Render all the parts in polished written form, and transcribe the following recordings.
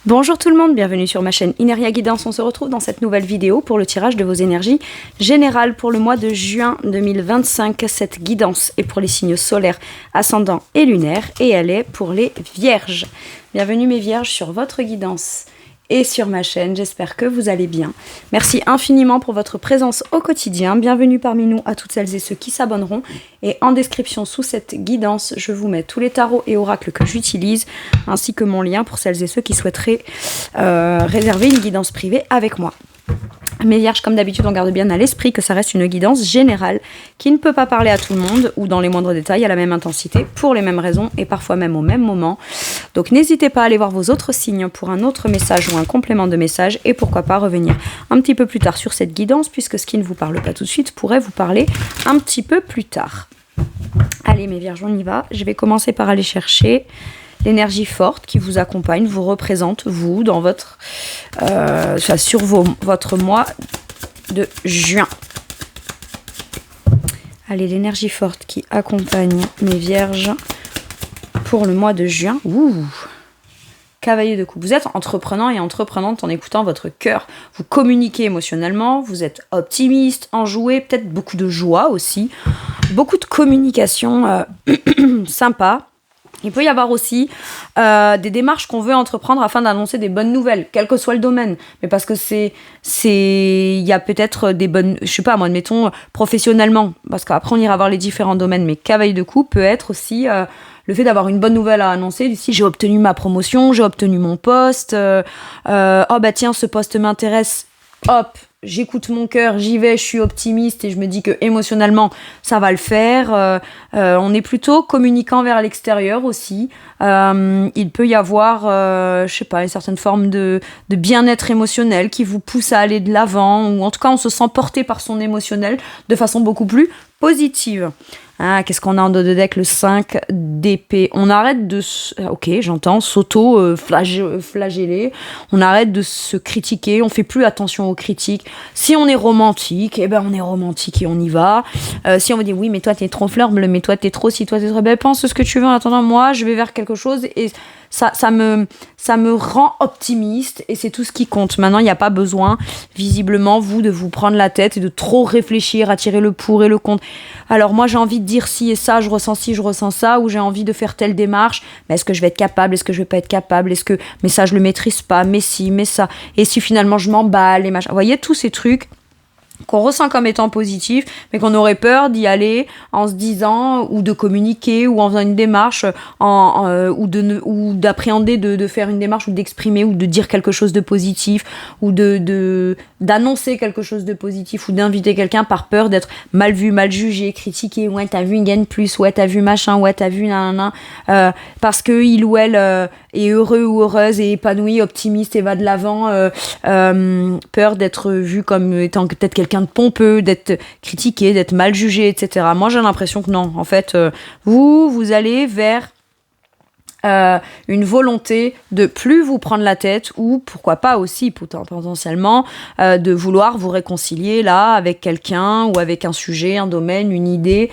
Bonjour tout le monde, bienvenue sur ma chaîne Ineria Guidance. On se retrouve dans cette nouvelle vidéo pour le tirage de vos énergies générales pour le mois de juin 2025. Cette guidance est pour les signes solaires, ascendants et lunaires et elle est pour les vierges. Bienvenue mes vierges sur votre guidance et sur ma chaîne, j'espère que vous allez bien. Merci infiniment pour votre présence au quotidien. Bienvenue parmi nous à toutes celles et ceux qui s'abonneront. Et en description sous cette guidance, je vous mets tous les tarots et oracles que j'utilise, ainsi que mon lien pour celles et ceux qui souhaiteraient réserver une guidance privée avec moi. Mes vierges, comme d'habitude, on garde bien à l'esprit que ça reste une guidance générale qui ne peut pas parler à tout le monde ou dans les moindres détails à la même intensité, pour les mêmes raisons et parfois même au même moment. Donc n'hésitez pas à aller voir vos autres signes pour un autre message ou un complément de message et pourquoi pas revenir un petit peu plus tard sur cette guidance puisque ce qui ne vous parle pas tout de suite pourrait vous parler un petit peu plus tard. Allez mes vierges, on y va. Je vais commencer par aller chercher l'énergie forte qui vous accompagne, vous représente, vous, dans votre, sur votre mois de juin. Allez, l'énergie forte qui accompagne mes vierges pour le mois de juin. Ouh, cavalier de coupe. Vous êtes entreprenant et entreprenante en écoutant votre cœur. Vous communiquez émotionnellement, vous êtes optimiste, enjoué, peut-être beaucoup de joie aussi. Beaucoup de communication sympa. Il peut y avoir aussi des démarches qu'on veut entreprendre afin d'annoncer des bonnes nouvelles, quel que soit le domaine. Mais parce que il y a peut-être des bonnes, je sais pas moi, admettons, professionnellement. Parce qu'après, on ira voir les différents domaines. Mais cavalier de coupe peut être aussi le fait d'avoir une bonne nouvelle à annoncer. D'ici, j'ai obtenu ma promotion, j'ai obtenu mon poste. Oh bah tiens, ce poste m'intéresse. Hop, j'écoute mon cœur, j'y vais, je suis optimiste et je me dis que émotionnellement ça va le faire. On est plutôt communicant vers l'extérieur aussi. Il peut y avoir, je sais pas, une certaine forme de bien-être émotionnel qui vous pousse à aller de l'avant, ou en tout cas on se sent porté par son émotionnel de façon beaucoup plus positive. Ah, qu'est-ce qu'on a en dos de deck? Le 5 d'épée. On arrête de... Ok, j'entends, s'auto-flageller. On arrête de se critiquer. On fait plus attention aux critiques. Si on est romantique, eh ben on est romantique et on y va. Si on me dit, oui, mais toi, t'es trop fleur-bleue, mais toi, t'es trop si, toi, t'es trop belle, pense ce que tu veux. En attendant, moi, je vais vers quelque chose et ça me rend optimiste et c'est tout ce qui compte. Maintenant, il n'y a pas besoin, visiblement, vous, de vous prendre la tête et de trop réfléchir à tirer le pour et le contre. Alors moi, j'ai envie de dire ci et ça, je ressens ci, je ressens ça, ou j'ai envie de faire telle démarche, mais est-ce que je vais être capable, est-ce que je vais pas être capable, mais ça, je le maîtrise pas, mais si, mais ça, et si finalement je m'emballe, et machin. Vous voyez, tous ces trucs qu'on ressent comme étant positifs, mais qu'on aurait peur d'y aller en se disant, ou de communiquer, ou en faisant une démarche, ou d'appréhender de faire une démarche, ou d'exprimer, ou de dire quelque chose de positif, ou d'annoncer quelque chose de positif, ou d'inviter quelqu'un par peur d'être mal vu, mal jugé, critiqué, ouais t'as vu une gagne plus, ouais t'as vu machin, ouais t'as vu nanana, parce que il ou elle est heureux ou heureuse et épanoui, optimiste et va de l'avant, peur d'être vu comme étant peut-être quelqu'un de pompeux, d'être critiqué, d'être mal jugé, etc. Moi, j'ai l'impression que non. En fait, vous allez vers une volonté de plus vous prendre la tête ou pourquoi pas aussi potentiellement de vouloir vous réconcilier là avec quelqu'un ou avec un sujet, un domaine, une idée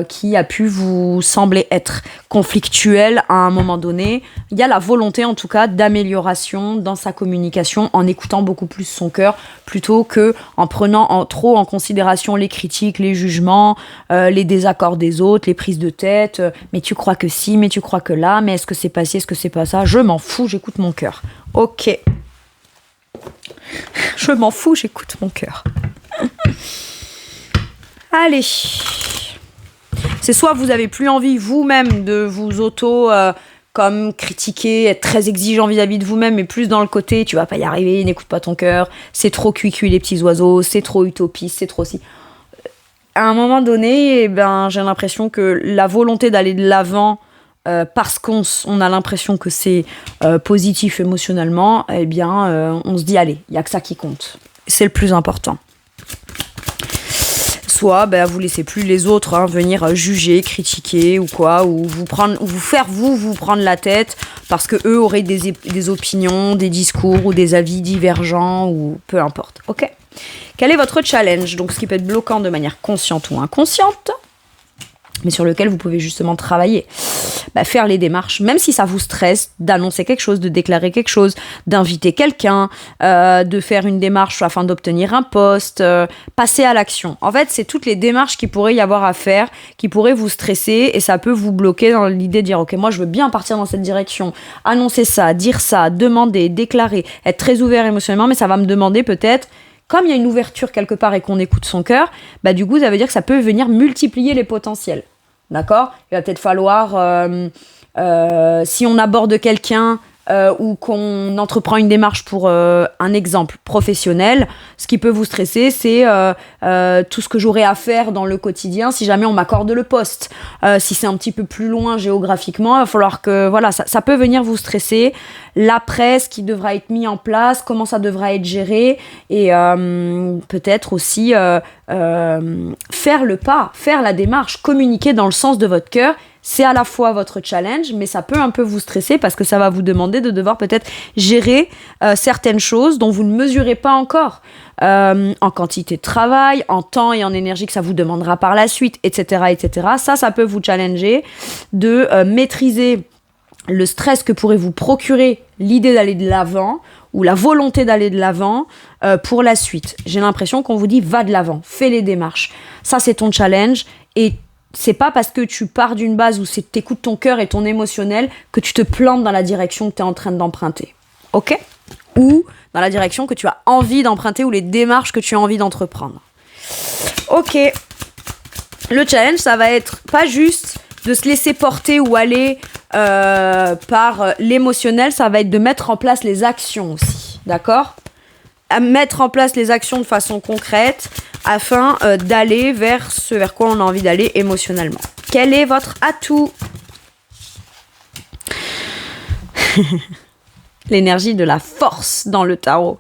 qui a pu vous sembler être conflictuel à un moment donné. Il y a la volonté en tout cas d'amélioration dans sa communication en écoutant beaucoup plus son cœur plutôt que en prenant trop en considération les critiques, les jugements, les désaccords des autres, les prises de tête. Mais tu crois que si, mais tu crois que là, mais est-ce que c'est pas ci, est-ce que c'est pas ça? Je m'en fous, j'écoute mon cœur. Ok. Je m'en fous, j'écoute mon cœur. Allez. C'est soit vous avez plus envie vous-même de vous comme critiquer, être très exigeant vis-à-vis de vous-même, mais plus dans le côté tu vas pas y arriver, n'écoute pas ton cœur, c'est trop cuit les petits oiseaux, c'est trop utopiste, c'est trop si. À un moment donné, eh ben, j'ai l'impression que la volonté d'aller de l'avant parce qu'on a l'impression que c'est positif émotionnellement, eh bien, on se dit, allez, il n'y a que ça qui compte. C'est le plus important. Soit vous laissez plus les autres venir juger, critiquer ou quoi, ou vous faire vous prendre la tête parce que eux auraient des opinions, des discours ou des avis divergents ou peu importe. Ok. Quel est votre challenge? Donc ce qui peut être bloquant de manière consciente ou inconsciente. mais sur lequel vous pouvez justement travailler. Faire les démarches, même si ça vous stresse, d'annoncer quelque chose, de déclarer quelque chose, d'inviter quelqu'un, de faire une démarche afin d'obtenir un poste, passer à l'action. En fait, c'est toutes les démarches qu'il pourrait y avoir à faire, qui pourraient vous stresser, et ça peut vous bloquer dans l'idée de dire « Ok, moi je veux bien partir dans cette direction, annoncer ça, dire ça, demander, déclarer, être très ouvert émotionnellement, mais ça va me demander peut-être... » Comme il y a une ouverture quelque part et qu'on écoute son cœur, du coup, ça veut dire que ça peut venir multiplier les potentiels. D'accord ? Il va peut-être falloir, si on aborde quelqu'un ou qu'on entreprend une démarche pour un exemple professionnel, ce qui peut vous stresser, c'est tout ce que j'aurai à faire dans le quotidien si jamais on m'accorde le poste. Si c'est un petit peu plus loin géographiquement, il va falloir que... Voilà, ça peut venir vous stresser. L'après, ce qui devra être mis en place, comment ça devra être géré, et peut-être aussi faire le pas, faire la démarche, communiquer dans le sens de votre cœur. C'est à la fois votre challenge, mais ça peut un peu vous stresser parce que ça va vous demander de devoir peut-être gérer certaines choses dont vous ne mesurez pas encore. En quantité de travail, en temps et en énergie que ça vous demandera par la suite, etc., etc. Ça peut vous challenger de maîtriser le stress que pourrait vous procurer l'idée d'aller de l'avant ou la volonté d'aller de l'avant pour la suite. J'ai l'impression qu'on vous dit « va de l'avant, fais les démarches ». Ça, c'est ton challenge, et c'est pas parce que tu pars d'une base où t'écoutes ton cœur et ton émotionnel que tu te plantes dans la direction que tu es en train d'emprunter. Ok ? Ou dans la direction que tu as envie d'emprunter ou les démarches que tu as envie d'entreprendre. Ok. Le challenge, ça va être pas juste de se laisser porter ou aller par l'émotionnel, ça va être de mettre en place les actions aussi. D'accord ? À mettre en place les actions de façon concrète afin d'aller vers ce vers quoi on a envie d'aller émotionnellement. Quel est votre atout ? L'énergie de la force dans le tarot.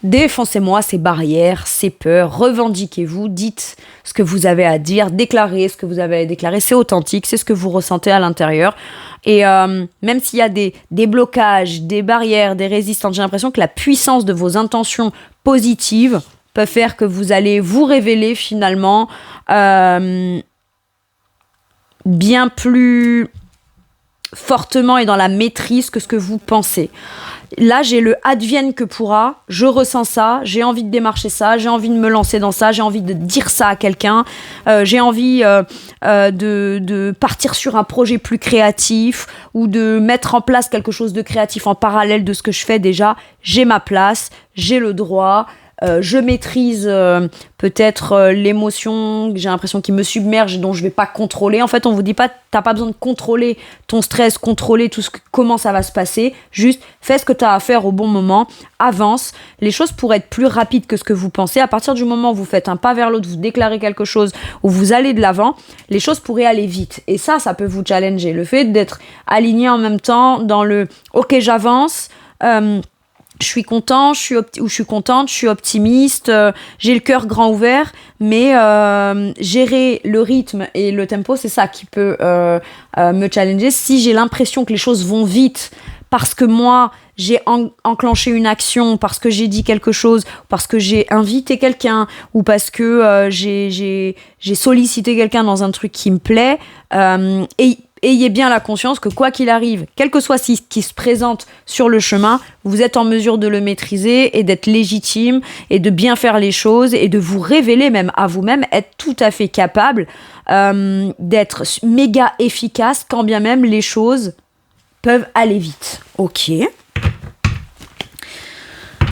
Défoncez-moi ces barrières, ces peurs, revendiquez-vous, dites ce que vous avez à dire, déclarez ce que vous avez à déclarer, c'est authentique, c'est ce que vous ressentez à l'intérieur. Et même s'il y a des blocages, des barrières, des résistances, j'ai l'impression que la puissance de vos intentions positives peut faire que vous allez vous révéler finalement bien plus fortement et dans la maîtrise que ce que vous pensez. Là, j'ai le advienne que pourra, je ressens ça, j'ai envie de démarcher ça, j'ai envie de me lancer dans ça, j'ai envie de dire ça à quelqu'un, j'ai envie de partir sur un projet plus créatif ou de mettre en place quelque chose de créatif en parallèle de ce que je fais déjà. J'ai ma place, j'ai le droit. Je maîtrise peut-être l'émotion que j'ai l'impression qui me submerge et dont je vais pas contrôler. En fait, on vous dit pas, t'as pas besoin de contrôler ton stress, contrôler comment ça va se passer. Juste, fais ce que t'as à faire au bon moment, avance. Les choses pourraient être plus rapides que ce que vous pensez. À partir du moment où vous faites un pas vers l'autre, vous déclarez quelque chose, où vous allez de l'avant, les choses pourraient aller vite. Et ça peut vous challenger. Le fait d'être aligné en même temps dans le « ok, j'avance », je suis content, je suis contente, je suis optimiste, j'ai le cœur grand ouvert, mais gérer le rythme et le tempo, c'est ça qui peut me challenger. Si j'ai l'impression que les choses vont vite parce que moi, j'ai enclenché une action, parce que j'ai dit quelque chose, parce que j'ai invité quelqu'un, ou parce que j'ai sollicité quelqu'un dans un truc qui me plaît, et ayez bien la conscience que quoi qu'il arrive, quel que soit ce qui se présente sur le chemin, vous êtes en mesure de le maîtriser et d'être légitime et de bien faire les choses et de vous révéler même à vous-même, être tout à fait capable d'être méga efficace quand bien même les choses peuvent aller vite. Ok.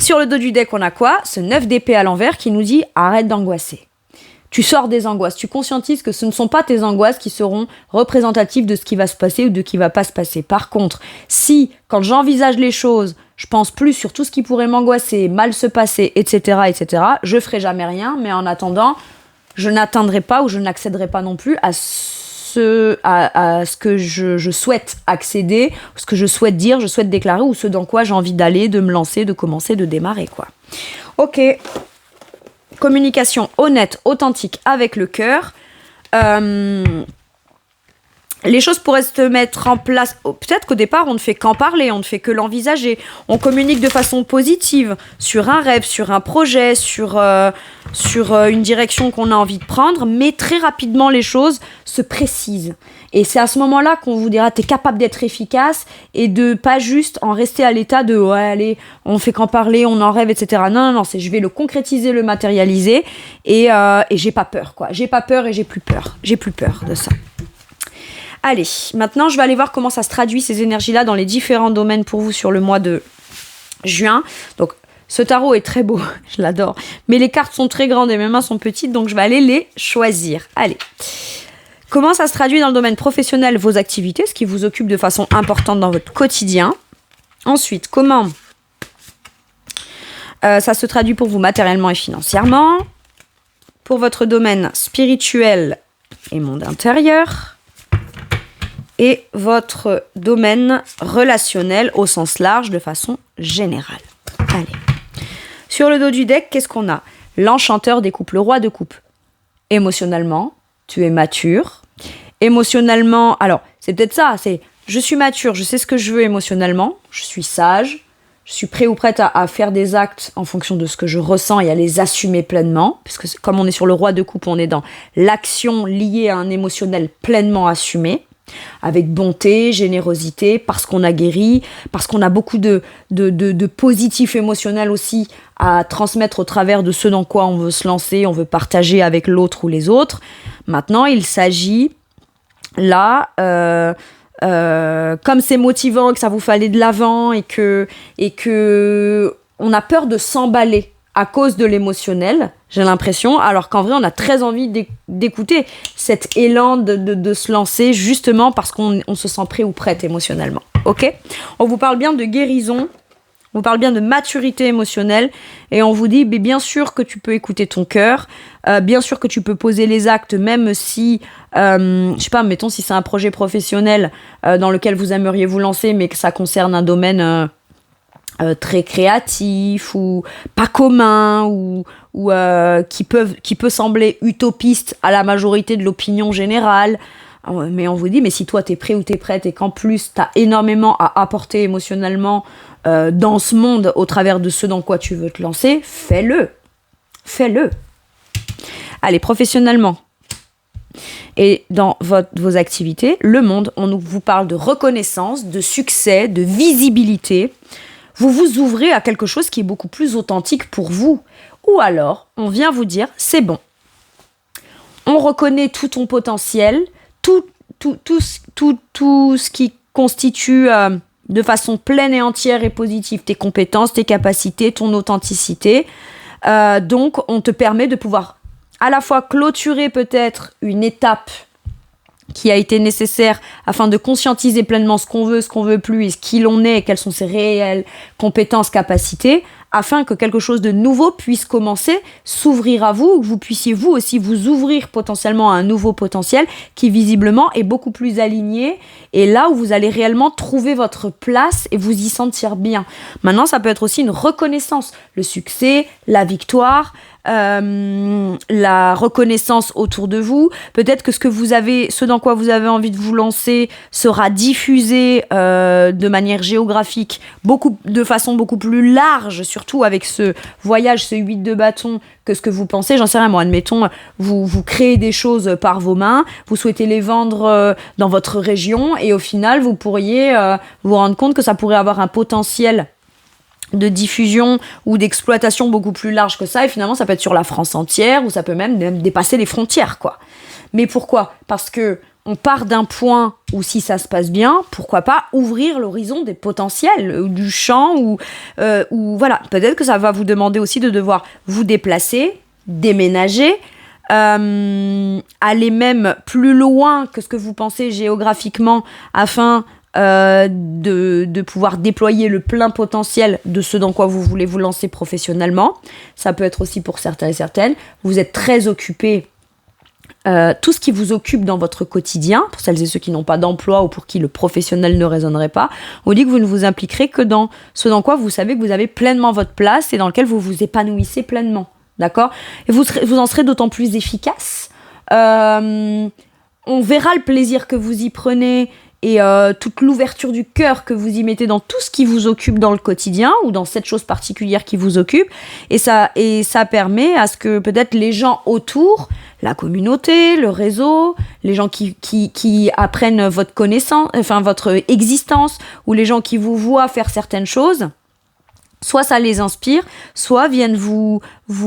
Sur le dos du deck, on a quoi ? Ce 9 d'épée à l'envers qui nous dit « Arrête d'angoisser ». Tu sors des angoisses, tu conscientises que ce ne sont pas tes angoisses qui seront représentatives de ce qui va se passer ou de ce qui va pas se passer. Par contre, si, quand j'envisage les choses, je pense plus sur tout ce qui pourrait m'angoisser, mal se passer, etc., je ferai jamais rien, mais en attendant, je n'atteindrai pas ou je n'accéderai pas non plus à ce que je souhaite accéder, ce que je souhaite dire, je souhaite déclarer, ou ce dans quoi j'ai envie d'aller, de me lancer, de commencer, de démarrer, quoi. Ok. Communication honnête, authentique avec le cœur. les choses pourraient se mettre en place. Peut-être qu'au départ, on ne fait qu'en parler, on ne fait que l'envisager. On communique de façon positive sur un rêve, sur un projet, sur une direction qu'on a envie de prendre, mais très rapidement, les choses se précisent. Et c'est à ce moment-là qu'on vous dira, t'es capable d'être efficace et de pas juste en rester à l'état de, ouais, allez, on fait qu'en parler, on en rêve, etc. Non, c'est je vais le concrétiser, le matérialiser et j'ai pas peur, quoi. J'ai pas peur et j'ai plus peur. J'ai plus peur de ça. Allez, maintenant, je vais aller voir comment ça se traduit, ces énergies-là, dans les différents domaines pour vous sur le mois de juin. Donc, ce tarot est très beau, je l'adore. Mais les cartes sont très grandes et mes mains sont petites, donc je vais aller les choisir. Allez. Comment ça se traduit dans le domaine professionnel, vos activités, ce qui vous occupe de façon importante dans votre quotidien. Ensuite, comment ça se traduit pour vous matériellement et financièrement. Pour votre domaine spirituel et monde intérieur. Et votre domaine relationnel au sens large de façon générale. Allez. Sur le dos du deck, qu'est-ce qu'on a? L'enchanteur des coupes, le roi de coupe. Émotionnellement, tu es mature. Émotionnellement, alors, c'est peut-être ça, c'est je suis mature, je sais ce que je veux émotionnellement, je suis sage, je suis prêt ou prête à faire des actes en fonction de ce que je ressens et à les assumer pleinement, puisque comme on est sur le roi de coupe, on est dans l'action liée à un émotionnel pleinement assumé, avec bonté, générosité, parce qu'on a guéri, parce qu'on a beaucoup de positif émotionnel aussi à transmettre au travers de ce dans quoi on veut se lancer, on veut partager avec l'autre ou les autres. Maintenant, il s'agit là, comme c'est motivant, que ça vous fait aller de l'avant et que on a peur de s'emballer à cause de l'émotionnel, j'ai l'impression, alors qu'en vrai, on a très envie d'écouter cet élan de se lancer, justement parce qu'on se sent prêt ou prête émotionnellement. Ok ? On vous parle bien de guérison, on vous parle bien de maturité émotionnelle, et on vous dit, bien sûr que tu peux écouter ton cœur, bien sûr que tu peux poser les actes, même si, je sais pas, mettons si c'est un projet professionnel dans lequel vous aimeriez vous lancer, mais que ça concerne un domaine très créatif ou pas commun ou qui peut sembler utopiste à la majorité de l'opinion générale. Mais on vous dit, mais si toi t'es prêt ou t'es prête et qu'en plus t'as énormément à apporter émotionnellement dans ce monde au travers de ce dans quoi tu veux te lancer, fais-le. Allez, professionnellement et dans vos activités, le monde, on vous parle de reconnaissance, de succès, de visibilité. Vous vous ouvrez à quelque chose qui est beaucoup plus authentique pour vous. Ou alors, on vient vous dire, c'est bon. On reconnaît tout ton potentiel, tout ce qui constitue de façon pleine et entière et positive tes compétences, tes capacités, ton authenticité. Donc, on te permet de pouvoir à la fois clôturer peut-être une étape qui a été nécessaire afin de conscientiser pleinement ce qu'on veut plus et ce qui l'on est et quelles sont ses réelles compétences, capacités, afin que quelque chose de nouveau puisse commencer, s'ouvrir à vous, que vous puissiez vous aussi vous ouvrir potentiellement à un nouveau potentiel qui visiblement est beaucoup plus aligné et là où vous allez réellement trouver votre place et vous y sentir bien. Maintenant, ça peut être aussi une reconnaissance, le succès, la victoire, la reconnaissance autour de vous. Peut-être que ce dans quoi vous avez envie de vous lancer sera diffusé de manière géographique, de façon beaucoup plus large, surtout avec ce voyage, ce 8 de bâton, que ce que vous pensez. J'en sais rien, moi, admettons, vous créez des choses par vos mains, vous souhaitez les vendre dans votre région et au final, vous pourriez vous rendre compte que ça pourrait avoir un potentiel de diffusion ou d'exploitation beaucoup plus large que ça, et finalement ça peut être sur la France entière ou ça peut même dépasser les frontières, quoi. Mais pourquoi ? Parce que on part d'un point où si ça se passe bien, pourquoi pas ouvrir l'horizon des potentiels, du champ, ou voilà, peut-être que ça va vous demander aussi de devoir vous déplacer, déménager, aller même plus loin que ce que vous pensez géographiquement afin de pouvoir déployer le plein potentiel de ce dans quoi vous voulez vous lancer professionnellement. Ça peut être aussi pour certains et certaines. Vous êtes très occupés. Tout ce qui vous occupe dans votre quotidien, pour celles et ceux qui n'ont pas d'emploi ou pour qui le professionnel ne résonnerait pas, on dit que vous ne vous impliquerez que dans ce dans quoi vous savez que vous avez pleinement votre place et dans lequel vous vous épanouissez pleinement. D'accord ? Et vous en serez d'autant plus efficace. On on verra le plaisir que vous y prenez et toute l'ouverture du cœur que vous y mettez dans tout ce qui vous occupe dans le quotidien ou dans cette chose particulière qui vous occupe. Et ça permet à ce que peut-être les gens autour, la communauté, le réseau, les gens qui apprennent votre connaissance, enfin votre existence, ou les gens qui vous voient faire certaines choses, soit ça les inspire, soit viennent vous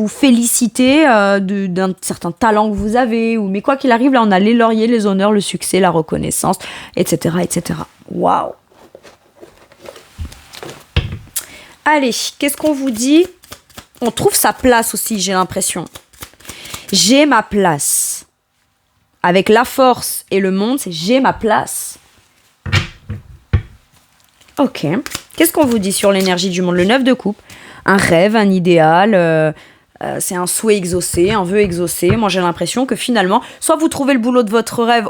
féliciter d'un certain talent que vous avez, mais quoi qu'il arrive, là on a les lauriers, les honneurs, le succès, la reconnaissance, etc. etc. Waouh! Allez, qu'est-ce qu'on vous dit? On trouve sa place aussi, j'ai l'impression. J'ai ma place. Avec la force et le monde, c'est j'ai ma place. Ok. Qu'est-ce qu'on vous dit sur l'énergie du monde? Le 9 de coupe. Un rêve, un idéal, c'est un souhait exaucé, un vœu exaucé. Moi, j'ai l'impression que finalement, soit vous trouvez le boulot de votre rêve,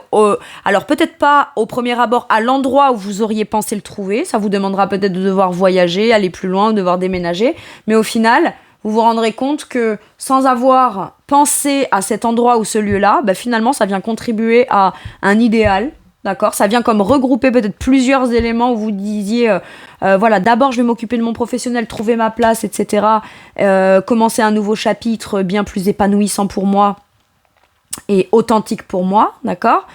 alors peut-être pas au premier abord à l'endroit où vous auriez pensé le trouver. Ça vous demandera peut-être de devoir voyager, aller plus loin, ou devoir déménager. Mais au final, vous vous rendrez compte que sans avoir pensé à cet endroit ou ce lieu-là, finalement, ça vient contribuer à un idéal. D'accord, ça vient comme regrouper peut-être plusieurs éléments où vous disiez, voilà, d'abord je vais m'occuper de mon professionnel, trouver ma place, etc. Commencer un nouveau chapitre bien plus épanouissant pour moi et authentique pour moi, d'accord ?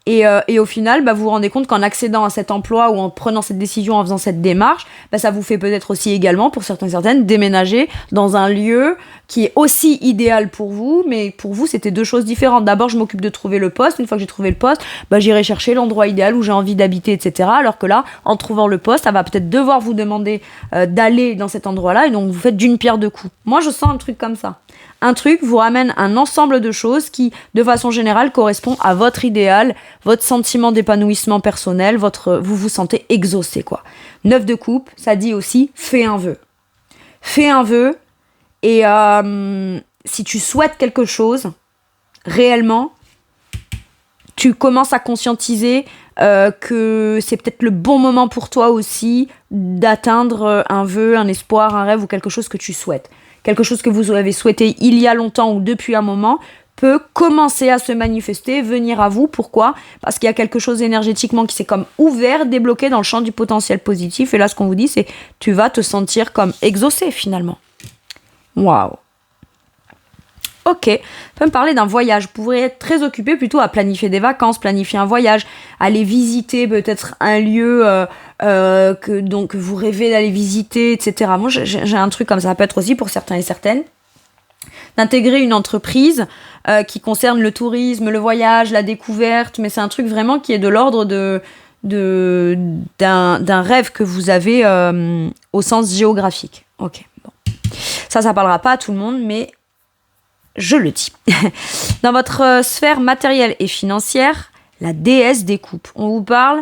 Et au final, vous vous rendez compte qu'en accédant à cet emploi ou en prenant cette décision, en faisant cette démarche, ça vous fait peut-être aussi également, pour certaines, déménager dans un lieu qui est aussi idéal pour vous, mais pour vous, c'était deux choses différentes. D'abord, je m'occupe de trouver le poste. Une fois que j'ai trouvé le poste, j'irai chercher l'endroit idéal où j'ai envie d'habiter, etc. Alors que là, en trouvant le poste, ça va peut-être devoir vous demander d'aller dans cet endroit-là, et donc vous faites d'une pierre deux coups. Moi, je sens un truc comme ça. Un truc vous ramène un ensemble de choses qui, de façon générale, correspond à votre idéal, votre sentiment d'épanouissement personnel, vous vous sentez exaucé, quoi. 9 de coupe, ça dit aussi, fais un vœu. Fais un vœu, et si tu souhaites quelque chose, réellement, tu commences à conscientiser que c'est peut-être le bon moment pour toi aussi d'atteindre un vœu, un espoir, un rêve ou quelque chose que tu souhaites. Quelque chose que vous avez souhaité il y a longtemps ou depuis un moment peut commencer à se manifester, venir à vous. Pourquoi ? Parce qu'il y a quelque chose énergétiquement qui s'est comme ouvert, débloqué dans le champ du potentiel positif. Et là, ce qu'on vous dit, c'est tu vas te sentir comme exaucé finalement. Waouh. Ok, on peut me parler d'un voyage. Vous pourrez être très occupé plutôt à planifier des vacances, planifier un voyage, aller visiter peut-être un lieu que vous rêvez d'aller visiter, etc. Moi, j'ai un truc comme ça. Ça peut être aussi pour certains et certaines d'intégrer une entreprise qui concerne le tourisme, le voyage, la découverte, mais c'est un truc vraiment qui est de l'ordre d'un rêve que vous avez au sens géographique. Ok, bon. Ça parlera pas à tout le monde, mais je le dis. Dans votre sphère matérielle et financière, la déesse des coupes. On vous parle,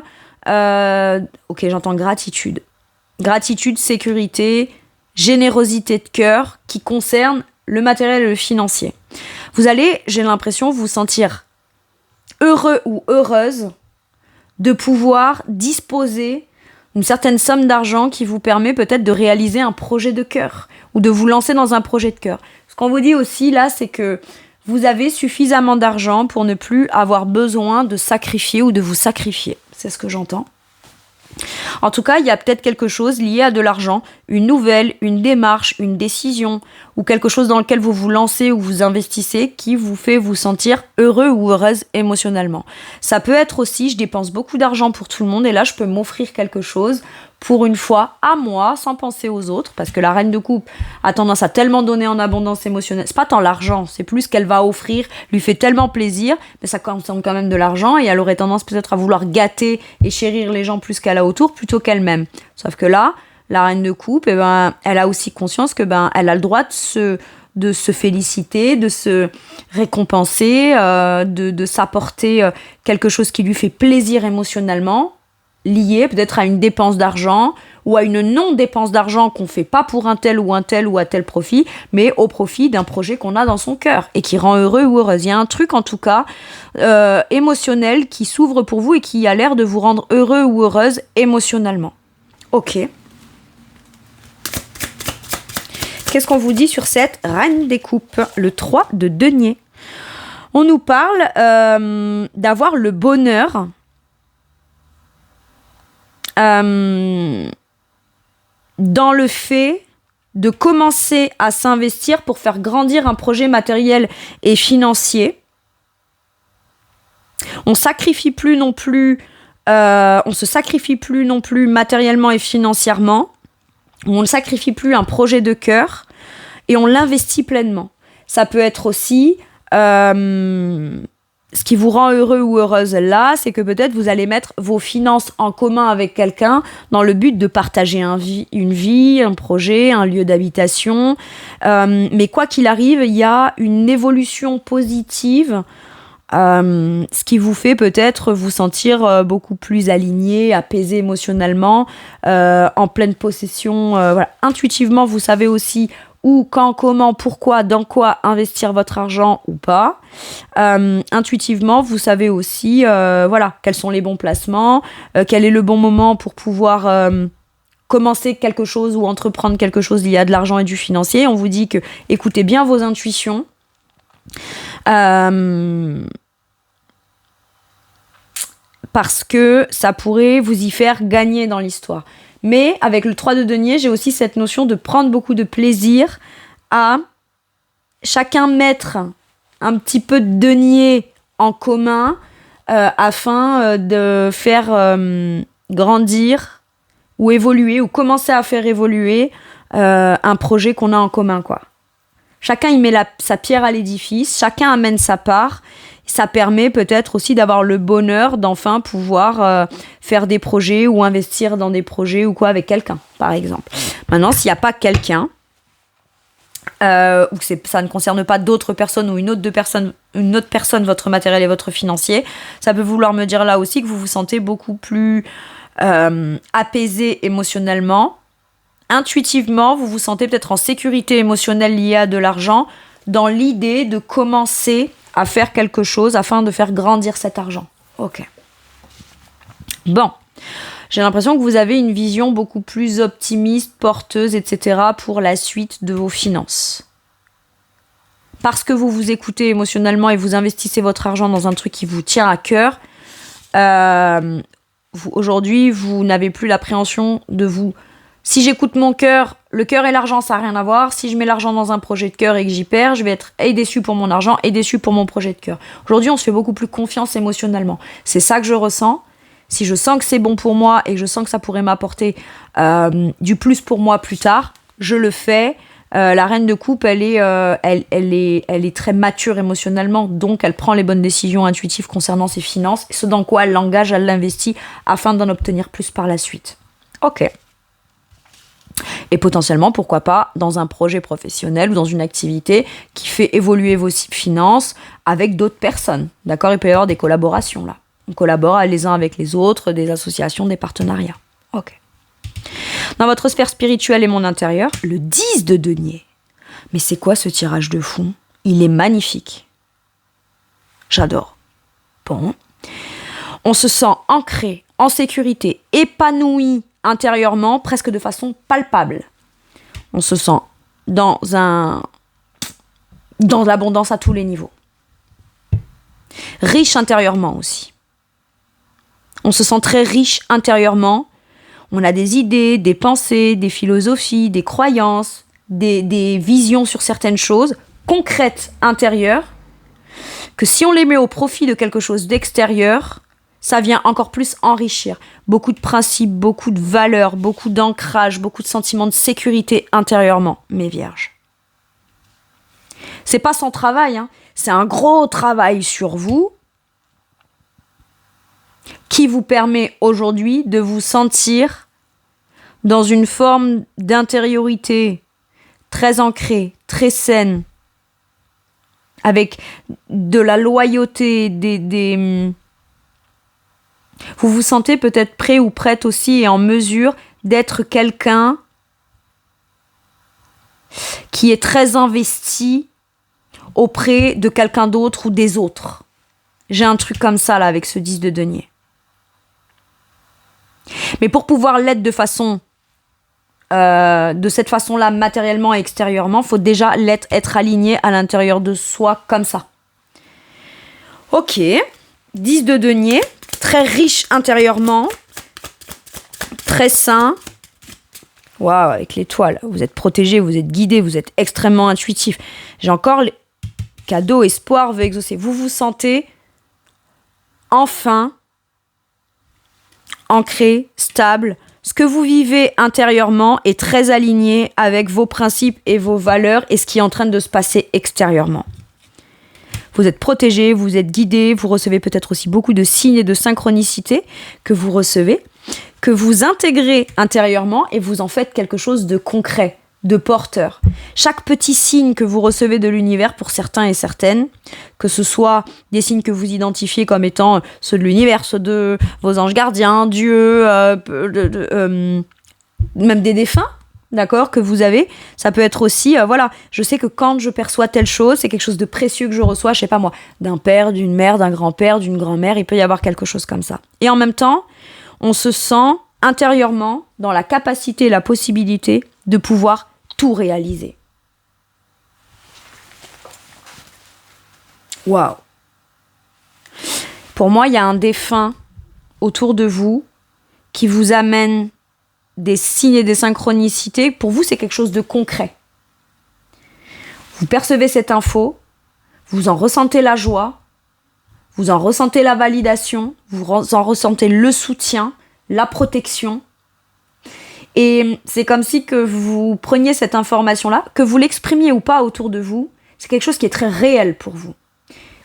ok, j'entends gratitude. Gratitude, sécurité, générosité de cœur qui concerne le matériel et le financier. Vous allez, j'ai l'impression, vous sentir heureux ou heureuse de pouvoir disposer d'une certaine somme d'argent qui vous permet peut-être de réaliser un projet de cœur ou de vous lancer dans un projet de cœur. Ce qu'on vous dit aussi là, c'est que vous avez suffisamment d'argent pour ne plus avoir besoin de sacrifier ou de vous sacrifier. C'est ce que j'entends. En tout cas, il y a peut-être quelque chose lié à de l'argent, une nouvelle, une démarche, une décision, ou quelque chose dans lequel vous vous lancez ou vous investissez qui vous fait vous sentir heureux ou heureuse émotionnellement. Ça peut être aussi, je dépense beaucoup d'argent pour tout le monde et là, je peux m'offrir quelque chose pour une fois à moi, sans penser aux autres, parce que la reine de coupe a tendance à tellement donner en abondance émotionnelle. C'est pas tant l'argent, c'est plus ce qu'elle va offrir, lui fait tellement plaisir, mais ça concerne quand même de l'argent, et elle aurait tendance peut-être à vouloir gâter et chérir les gens plus qu'elle a autour, plutôt qu'elle-même. Sauf que là, la reine de coupe, elle a aussi conscience que elle a le droit de se féliciter, de se récompenser, de s'apporter quelque chose qui lui fait plaisir émotionnellement, lié peut-être à une dépense d'argent ou à une non-dépense d'argent qu'on fait pas pour un tel ou à tel profit, mais au profit d'un projet qu'on a dans son cœur et qui rend heureux ou heureuse. Il y a un truc en tout cas émotionnel qui s'ouvre pour vous et qui a l'air de vous rendre heureux ou heureuse émotionnellement. Ok. Qu'est-ce qu'on vous dit sur cette reine des coupes ? Le 3 de denier. On nous parle d'avoir le bonheur dans le fait de commencer à s'investir pour faire grandir un projet matériel et financier. On se sacrifie plus non plus matériellement et financièrement. On ne sacrifie plus un projet de cœur et on l'investit pleinement. Ça peut être aussi ce qui vous rend heureux ou heureuse là, c'est que peut-être vous allez mettre vos finances en commun avec quelqu'un dans le but de partager une vie, un projet, un lieu d'habitation. Mais quoi qu'il arrive, il y a une évolution positive, ce qui vous fait peut-être vous sentir beaucoup plus aligné, apaisé émotionnellement, en pleine possession. Voilà. Intuitivement, vous savez aussi où, quand, comment, pourquoi, dans quoi investir votre argent ou pas. Intuitivement, vous savez aussi quels sont les bons placements, quel est le bon moment pour pouvoir commencer quelque chose ou entreprendre quelque chose. Il y a de l'argent et du financier. On vous dit que écoutez bien vos intuitions. Parce que ça pourrait vous y faire gagner dans l'histoire. Mais avec le 3 de denier, j'ai aussi cette notion de prendre beaucoup de plaisir à chacun mettre un petit peu de denier en commun afin de faire grandir ou évoluer ou commencer à faire évoluer un projet qu'on a en commun, quoi. Chacun y met sa pierre à l'édifice, chacun amène sa part. Ça permet peut-être aussi d'avoir le bonheur d'enfin pouvoir faire des projets ou investir dans des projets ou quoi avec quelqu'un, par exemple. Maintenant, s'il n'y a pas quelqu'un, ou que ça ne concerne pas d'autres personnes ou une autre personne, votre matériel et votre financier, ça peut vouloir me dire là aussi que vous vous sentez beaucoup plus apaisé émotionnellement. Intuitivement, vous vous sentez peut-être en sécurité émotionnelle liée à de l'argent dans l'idée de commencer à faire quelque chose afin de faire grandir cet argent. Ok. Bon. J'ai l'impression que vous avez une vision beaucoup plus optimiste, porteuse, etc. pour la suite de vos finances. Parce que vous vous écoutez émotionnellement et vous investissez votre argent dans un truc qui vous tient à cœur, aujourd'hui, vous n'avez plus l'appréhension de vous... Si j'écoute mon cœur, le cœur et l'argent, ça n'a rien à voir. Si je mets l'argent dans un projet de cœur et que j'y perds, je vais être et déçu pour mon argent et déçu pour mon projet de cœur. Aujourd'hui, on se fait beaucoup plus confiance émotionnellement. C'est ça que je ressens. Si je sens que c'est bon pour moi et que je sens que ça pourrait m'apporter du plus pour moi plus tard, je le fais. La reine de coupe, elle est très mature émotionnellement, donc elle prend les bonnes décisions intuitives concernant ses finances. Et ce dans quoi elle l'engage, elle l'investit afin d'en obtenir plus par la suite. Ok. Et potentiellement, pourquoi pas, dans un projet professionnel ou dans une activité qui fait évoluer vos finances avec d'autres personnes. D'accord ? Il peut y avoir des collaborations là. On collabore les uns avec les autres, des associations, des partenariats. Ok. Dans votre sphère spirituelle et mon intérieur, le 10 de denier. Mais c'est quoi ce tirage de fond ? Il est magnifique. J'adore. Bon. On se sent ancré, en sécurité, épanoui intérieurement, presque de façon palpable. On se sent dans l'abondance à tous les niveaux. Riche intérieurement aussi. On se sent très riche intérieurement. On a des idées, des pensées, des philosophies, des croyances, des visions sur certaines choses concrètes intérieures, que si on les met au profit de quelque chose d'extérieur, ça vient encore plus enrichir. Beaucoup de principes, beaucoup de valeurs, beaucoup d'ancrage, beaucoup de sentiments de sécurité intérieurement, mes vierges. C'est pas sans travail, hein. C'est un gros travail sur vous qui vous permet aujourd'hui de vous sentir dans une forme d'intériorité très ancrée, très saine, avec de la loyauté, vous vous sentez peut-être prêt ou prête aussi et en mesure d'être quelqu'un qui est très investi auprès de quelqu'un d'autre ou des autres. J'ai un truc comme ça là avec ce 10 de denier. Mais pour pouvoir l'être de cette façon-là, matériellement et extérieurement, il faut déjà être aligné à l'intérieur de soi comme ça. Ok, 10 de denier, très riche intérieurement, très sain. Waouh, avec l'étoile, vous êtes protégé, vous êtes guidé, vous êtes extrêmement intuitif. J'ai encore les cadeaux, espoir veut exaucer. Vous vous sentez enfin ancré, stable. Ce que vous vivez intérieurement est très aligné avec vos principes et vos valeurs et ce qui est en train de se passer extérieurement. Vous êtes protégé, vous êtes guidé, vous recevez peut-être aussi beaucoup de signes et de synchronicité que vous recevez, que vous intégrez intérieurement et vous en faites quelque chose de concret, de porteur. Chaque petit signe que vous recevez de l'univers pour certains et certaines, que ce soit des signes que vous identifiez comme étant ceux de l'univers, ceux de vos anges gardiens, Dieu, même des défunts, d'accord, que vous avez, ça peut être aussi, voilà, je sais que quand je perçois telle chose, c'est quelque chose de précieux que je reçois, je sais pas moi, d'un père, d'une mère, d'un grand-père, d'une grand-mère, il peut y avoir quelque chose comme ça. Et en même temps, on se sent intérieurement dans la capacité et la possibilité de pouvoir tout réaliser. Waouh. Pour moi, il y a un défunt autour de vous qui vous amène des signes et des synchronicités. Pour vous, c'est quelque chose de concret. Vous percevez cette info, vous en ressentez la joie, vous en ressentez la validation, vous en ressentez le soutien, la protection. Et c'est comme si que vous preniez cette information-là, que vous l'exprimiez ou pas autour de vous, c'est quelque chose qui est très réel pour vous.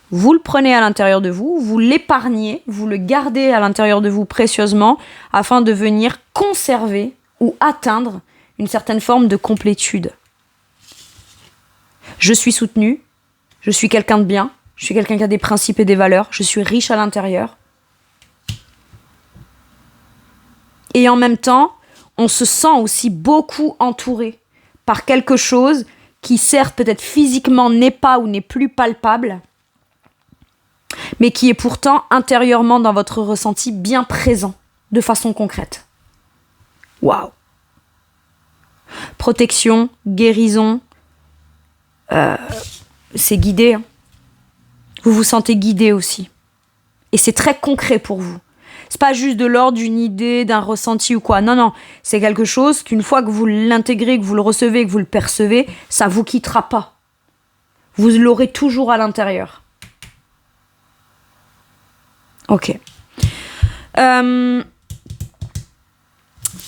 Vous le prenez à l'intérieur de vous, vous l'épargnez, vous le gardez à l'intérieur de vous précieusement afin de venir conserver ou atteindre une certaine forme de complétude. Je suis soutenu, je suis quelqu'un de bien, je suis quelqu'un qui a des principes et des valeurs, je suis riche à l'intérieur. Et en même temps, on se sent aussi beaucoup entouré par quelque chose qui certes peut-être physiquement n'est pas ou n'est plus palpable, mais qui est pourtant intérieurement dans votre ressenti bien présent, de façon concrète. Waouh! Protection, guérison, c'est guidé. Hein. Vous vous sentez guidé aussi. Et c'est très concret pour vous. C'est pas juste de l'ordre d'une idée, d'un ressenti ou quoi. Non, non. C'est quelque chose qu'une fois que vous l'intégrez, que vous le recevez, que vous le percevez, ça vous quittera pas. Vous l'aurez toujours à l'intérieur. Ok. Dans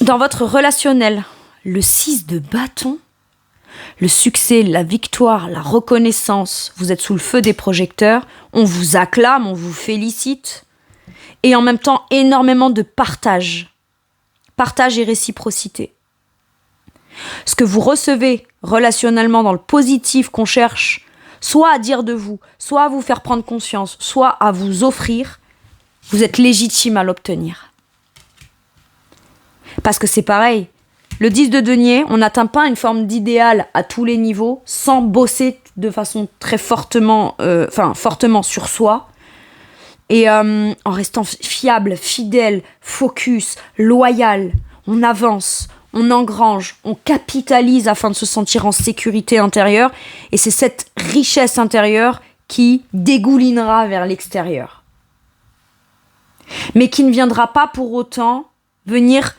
votre relationnel, le 6 de bâton, le succès, la victoire, la reconnaissance, vous êtes sous le feu des projecteurs, on vous acclame, on vous félicite, et en même temps énormément de partage et réciprocité. Ce que vous recevez relationnellement dans le positif qu'on cherche, soit à dire de vous, soit à vous faire prendre conscience, soit à vous offrir, vous êtes légitime à l'obtenir. Parce que c'est pareil, le 10 de denier, on n'atteint pas une forme d'idéal à tous les niveaux sans bosser de façon très fortement sur soi. Et en restant fiable, fidèle, focus, loyal, on avance, on engrange, on capitalise afin de se sentir en sécurité intérieure. Et c'est cette richesse intérieure qui dégoulinera vers l'extérieur. Mais qui ne viendra pas pour autant venir...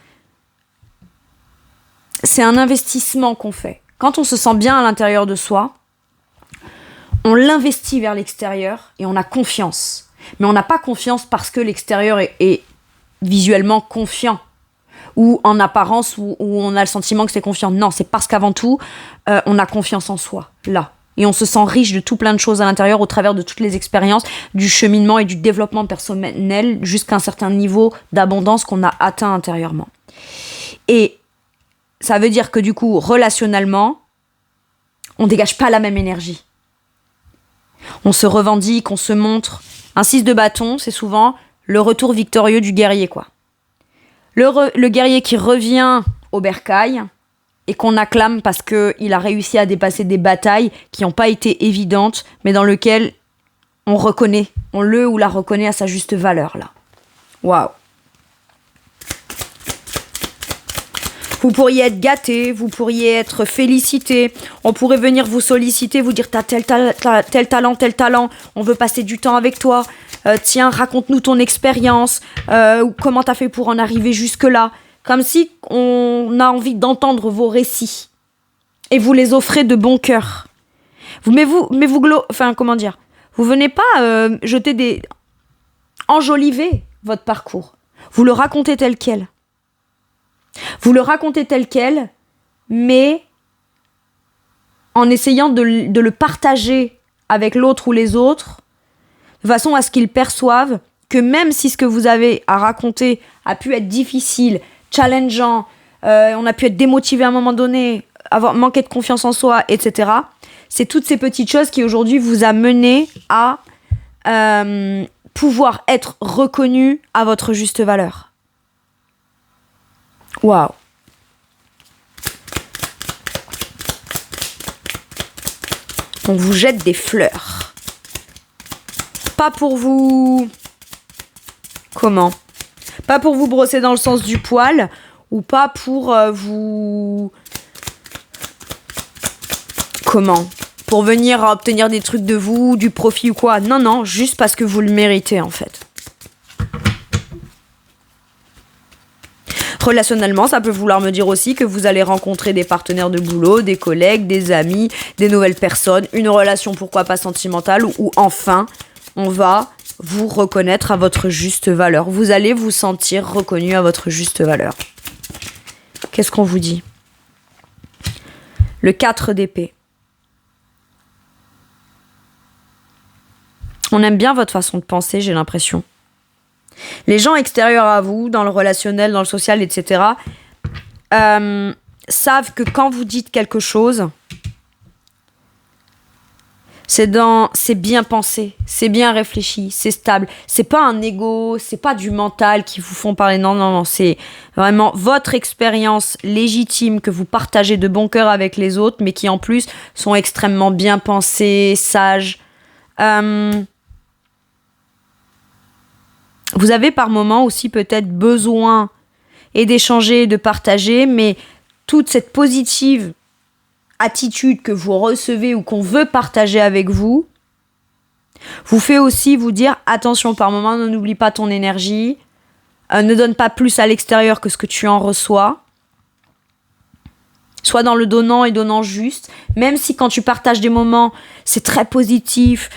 C'est un investissement qu'on fait. Quand on se sent bien à l'intérieur de soi, on l'investit vers l'extérieur et on a confiance. Mais on n'a pas confiance parce que l'extérieur est visuellement confiant. Ou en apparence, où on a le sentiment que c'est confiant. Non, c'est parce qu'avant tout, on a confiance en soi, là. Et on se sent riche de tout plein de choses à l'intérieur au travers de toutes les expériences, du cheminement et du développement personnel jusqu'à un certain niveau d'abondance qu'on a atteint intérieurement. Et ça veut dire que du coup, relationnellement, on dégage pas la même énergie. On se revendique, on se montre. Un 6 de bâton, c'est souvent le retour victorieux du guerrier, quoi. Le guerrier qui revient au bercail et qu'on acclame parce qu'il a réussi à dépasser des batailles qui n'ont pas été évidentes, mais dans lesquelles on le ou la reconnaît à sa juste valeur, là. Waouh. Vous pourriez être gâté, vous pourriez être félicité. On pourrait venir vous solliciter, vous dire t'as tel talent, on veut passer du temps avec toi. Tiens, raconte-nous ton expérience, comment t'as fait pour en arriver jusque-là. Comme si on a envie d'entendre vos récits. Et vous les offrez de bon cœur. Vous venez pas enjoliver votre parcours. Vous le racontez tel quel. Vous le racontez tel quel, mais en essayant de le partager avec l'autre ou les autres, de façon à ce qu'ils perçoivent que même si ce que vous avez à raconter a pu être difficile, challengeant, on a pu être démotivé à un moment donné, avoir manqué de confiance en soi, etc., c'est toutes ces petites choses qui aujourd'hui vous a mené à pouvoir être reconnu à votre juste valeur. Waouh. On vous jette des fleurs. Pas pour vous... Comment ? Pas pour vous brosser dans le sens du poil, ou pas pour vous... Comment ? Pour venir obtenir des trucs de vous, du profit ou quoi. Non, juste parce que vous le méritez en fait. Relationnellement, ça peut vouloir me dire aussi que vous allez rencontrer des partenaires de boulot, des collègues, des amis, des nouvelles personnes, une relation pourquoi pas sentimentale, où enfin, on va vous reconnaître à votre juste valeur. Vous allez vous sentir reconnu à votre juste valeur. Qu'est-ce qu'on vous dit ? Le 4 d'épée. On aime bien votre façon de penser, j'ai l'impression. Les gens extérieurs à vous, dans le relationnel, dans le social, etc., savent que quand vous dites quelque chose, c'est bien pensé, c'est bien réfléchi, c'est stable. C'est pas un ego, c'est pas du mental qui vous font parler. Non, c'est vraiment votre expérience légitime que vous partagez de bon cœur avec les autres, mais qui en plus sont extrêmement bien pensées, sages. Vous avez par moments aussi peut-être besoin et d'échanger, de partager, mais toute cette positive attitude que vous recevez ou qu'on veut partager avec vous, vous fait aussi vous dire attention, par moment, n'oublie pas ton énergie, ne donne pas plus à l'extérieur que ce que tu en reçois. Sois dans le donnant et donnant juste, même si quand tu partages des moments, c'est très positif,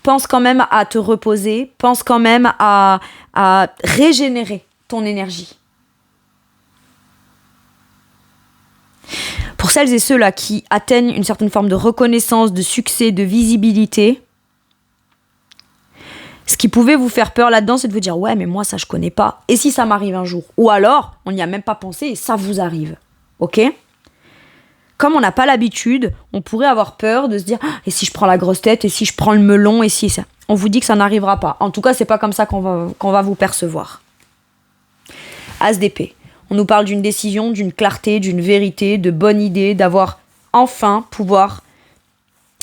pense quand même à te reposer, pense quand même à régénérer ton énergie. Pour celles et ceux-là qui atteignent une certaine forme de reconnaissance, de succès, de visibilité, ce qui pouvait vous faire peur là-dedans, c'est de vous dire « Ouais, mais moi, ça, je connais pas. Et si ça m'arrive un jour ?» Ou alors, on n'y a même pas pensé et ça vous arrive. Ok ? Comme on n'a pas l'habitude, on pourrait avoir peur de se dire « Et si je prends la grosse tête ? Et si je prends le melon ? Et si ça ?» On vous dit que ça n'arrivera pas. En tout cas, c'est pas comme ça qu'on va vous percevoir. As d'épée. On nous parle d'une décision, d'une clarté, d'une vérité, de bonne idée, d'avoir enfin pouvoir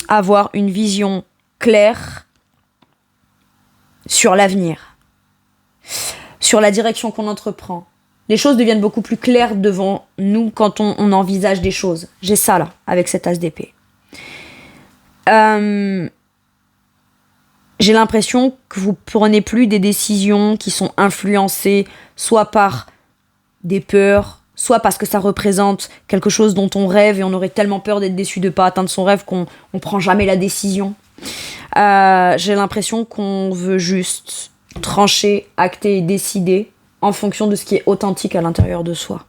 avoir une vision claire sur l'avenir, sur la direction qu'on entreprend. Les choses deviennent beaucoup plus claires devant nous quand on envisage des choses. J'ai ça là, avec cet as d'épée. J'ai l'impression que vous prenez plus des décisions qui sont influencées soit par des peurs, soit parce que ça représente quelque chose dont on rêve et on aurait tellement peur d'être déçu de ne pas atteindre son rêve qu'on ne prend jamais la décision. J'ai l'impression qu'on veut juste trancher, acter et décider en fonction de ce qui est authentique à l'intérieur de soi.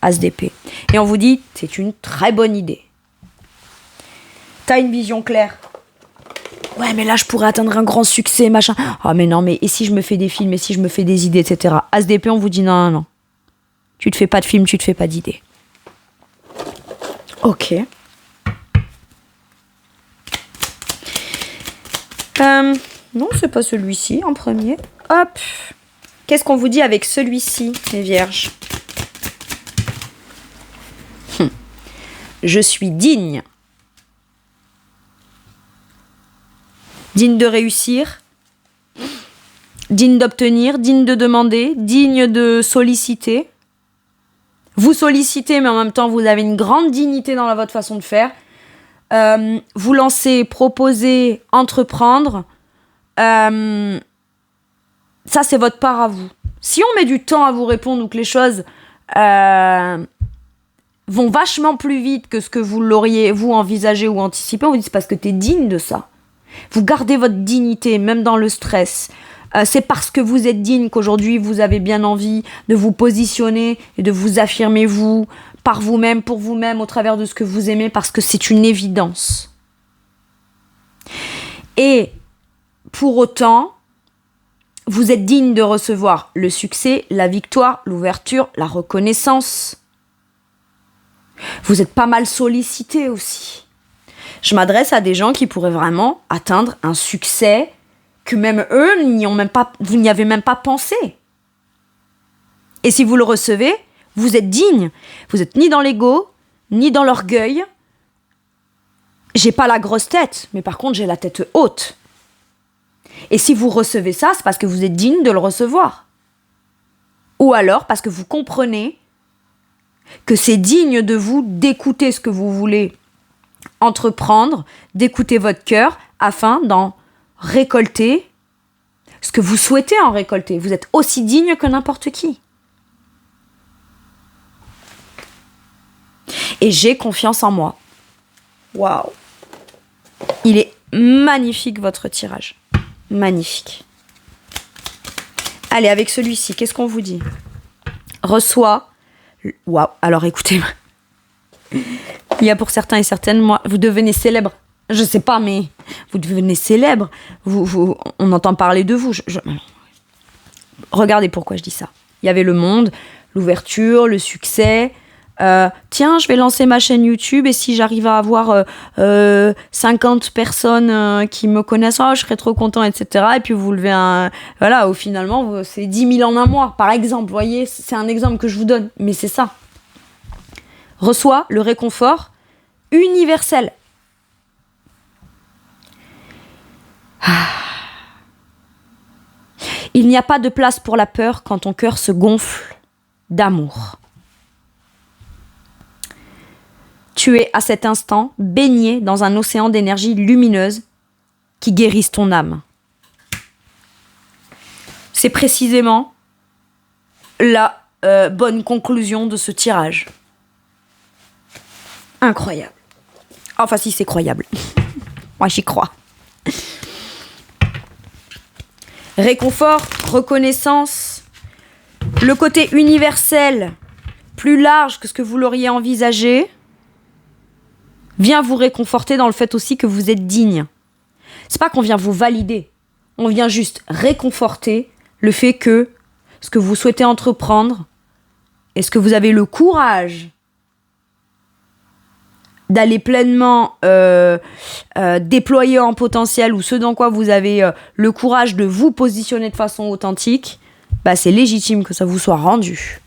As d'épée. Et on vous dit, c'est une très bonne idée. T'as une vision claire. Ouais, mais là, je pourrais atteindre un grand succès, machin. Ah, mais non, mais et si je me fais des films, et si je me fais des idées, etc. As d'épée, on vous dit non. Tu te fais pas de film, tu te fais pas d'idées. Ok. Non, c'est pas celui-ci en premier. Hop. Qu'est-ce qu'on vous dit avec celui-ci, les vierges ? Je suis digne. Digne de réussir. Digne d'obtenir, digne de demander, digne de solliciter. Vous sollicitez, mais en même temps, vous avez une grande dignité dans votre façon de faire. Vous lancez, proposer, entreprendre. Ça, c'est votre part à vous. Si on met du temps à vous répondre ou que les choses vont vachement plus vite que ce que vous l'auriez, vous, envisagé ou anticipé, on vous dit c'est parce que t'es digne de ça. Vous gardez votre dignité, même dans le stress. C'est parce que vous êtes digne qu'aujourd'hui, vous avez bien envie de vous positionner et de vous affirmer, vous, par vous-même, pour vous-même, au travers de ce que vous aimez, parce que c'est une évidence. Et pour autant, vous êtes digne de recevoir le succès, la victoire, l'ouverture, la reconnaissance. Vous êtes pas mal sollicité aussi. Je m'adresse à des gens qui pourraient vraiment atteindre un succès que même eux, vous n'y avez même pas pensé. Et si vous le recevez, vous êtes digne. Vous n'êtes ni dans l'ego, ni dans l'orgueil. J'ai pas la grosse tête, mais par contre, j'ai la tête haute. Et si vous recevez ça, c'est parce que vous êtes digne de le recevoir. Ou alors parce que vous comprenez que c'est digne de vous d'écouter ce que vous voulez entreprendre, d'écouter votre cœur afin d'en récolter ce que vous souhaitez en récolter. Vous êtes aussi digne que n'importe qui. Et j'ai confiance en moi. Waouh! Il est magnifique votre tirage. Magnifique. Allez, avec celui-ci, qu'est-ce qu'on vous dit? Reçois. Waouh! Alors écoutez, il y a pour certains et certaines, moi, vous devenez célèbre. Je sais pas, mais vous devenez célèbre. On entend parler de vous. Regardez pourquoi je dis ça. Il y avait le monde, l'ouverture, le succès. Tiens, je vais lancer ma chaîne YouTube et si j'arrive à avoir 50 personnes qui me connaissent, je serais trop content, etc. Et puis vous levez un... Voilà, finalement, c'est 10 000 en un mois, par exemple. Vous voyez, c'est un exemple que je vous donne, mais c'est ça. Reçois le réconfort universel. Il n'y a pas de place pour la peur quand ton cœur se gonfle d'amour. Tu es à cet instant baigné dans un océan d'énergie lumineuse qui guérisse ton âme. C'est précisément la bonne conclusion de ce tirage. Incroyable. Enfin si, c'est croyable. Moi j'y crois. Réconfort, reconnaissance, le côté universel, plus large que ce que vous l'auriez envisagé, vient vous réconforter dans le fait aussi que vous êtes digne. C'est pas qu'on vient vous valider, on vient juste réconforter le fait que ce que vous souhaitez entreprendre, est-ce que vous avez le courage d'aller pleinement déployer en potentiel ou ce dans quoi vous avez le courage de vous positionner de façon authentique, bah c'est légitime que ça vous soit rendu.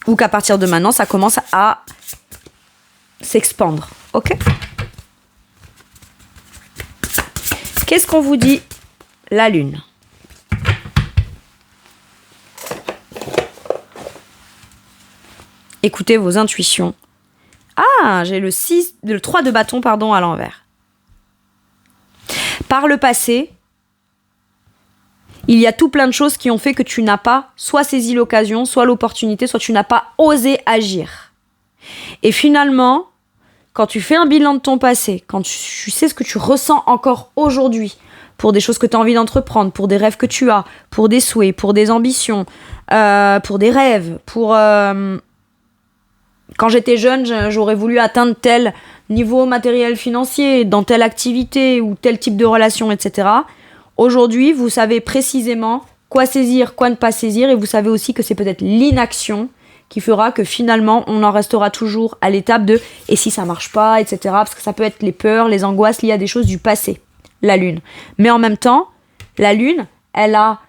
Ou qu'à partir de maintenant, ça commence à s'expandre. Ok? Qu'est-ce qu'on vous dit? La lune. Écoutez vos intuitions. Ah, j'ai le 3 de bâton, à l'envers. Par le passé, il y a tout plein de choses qui ont fait que tu n'as pas soit saisi l'occasion, soit l'opportunité, soit tu n'as pas osé agir. Et finalement, quand tu fais un bilan de ton passé, quand tu sais ce que tu ressens encore aujourd'hui, pour des choses que tu as envie d'entreprendre, pour des rêves que tu as, pour des souhaits, pour des ambitions, pour des rêves, pour... Quand j'étais jeune, j'aurais voulu atteindre tel niveau matériel financier, dans telle activité ou tel type de relation, etc. Aujourd'hui, vous savez précisément quoi saisir, quoi ne pas saisir, et vous savez aussi que c'est peut-être l'inaction qui fera que finalement, on en restera toujours à l'étape de « et si ça marche pas », etc. Parce que ça peut être les peurs, les angoisses liées à des choses du passé, la lune. Mais en même temps, la lune, elle a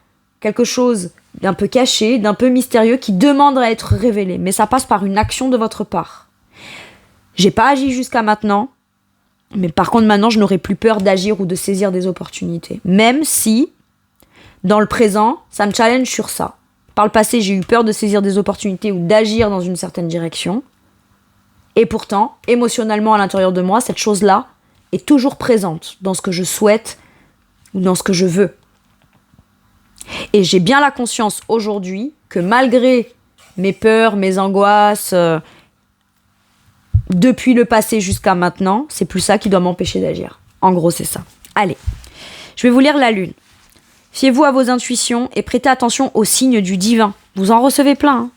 quelque chose d'un peu caché, d'un peu mystérieux, qui demande à être révélé. Mais ça passe par une action de votre part. J'ai pas agi jusqu'à maintenant, mais par contre maintenant, je n'aurai plus peur d'agir ou de saisir des opportunités. Même si, dans le présent, ça me challenge sur ça. Par le passé, j'ai eu peur de saisir des opportunités ou d'agir dans une certaine direction. Et pourtant, émotionnellement à l'intérieur de moi, cette chose-là est toujours présente dans ce que je souhaite ou dans ce que je veux. Et j'ai bien la conscience aujourd'hui que malgré mes peurs, mes angoisses, depuis le passé jusqu'à maintenant, c'est plus ça qui doit m'empêcher d'agir. En gros, c'est ça. Allez, je vais vous lire la lune. Fiez-vous à vos intuitions et prêtez attention aux signes du divin. Vous en recevez plein.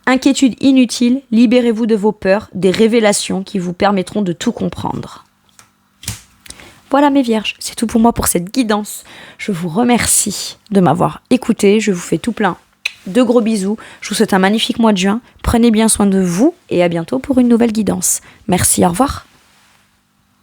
Inquiétude inutile, libérez-vous de vos peurs, des révélations qui vous permettront de tout comprendre. Voilà mes vierges, c'est tout pour moi pour cette guidance. Je vous remercie de m'avoir écouté, je vous fais tout plein de gros bisous. Je vous souhaite un magnifique mois de juin. Prenez bien soin de vous et à bientôt pour une nouvelle guidance. Merci, au revoir.